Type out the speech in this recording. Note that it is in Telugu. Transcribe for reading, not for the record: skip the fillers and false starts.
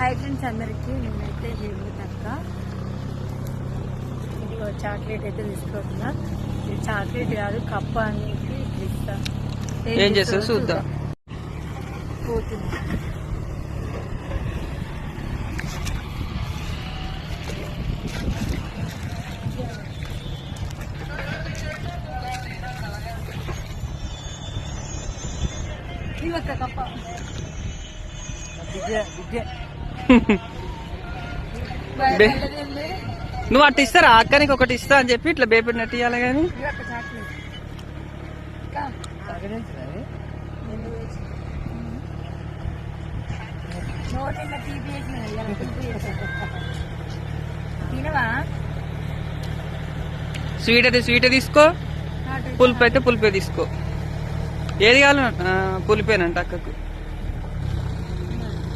హాయ్ ఫ్రెండ్స్ అందరికీ, నేనైతే హేమతక్క. ఇది చాక్లెట్ అయితే తీసుకోతున్నా. ఇది చాక్లెట్ కాదు, కప్ప అనేది ఇస్తా. ఏం చేస్తావు చూద్దాం. పోతుంది. ఇవక్క కప్ప. నువ్వు అట్టు ఇస్తారా అక్కనికి ఒకటి ఇస్తా అని చెప్పి ఇట్లా బేపడినట్టు ఇవ్వాలి కానీ స్వీట్ అయితే స్వీట్ తీసుకో, పులుపు అయితే పులిపే తీసుకో. ఏది కావాలి పులిపేనంట అక్కకు.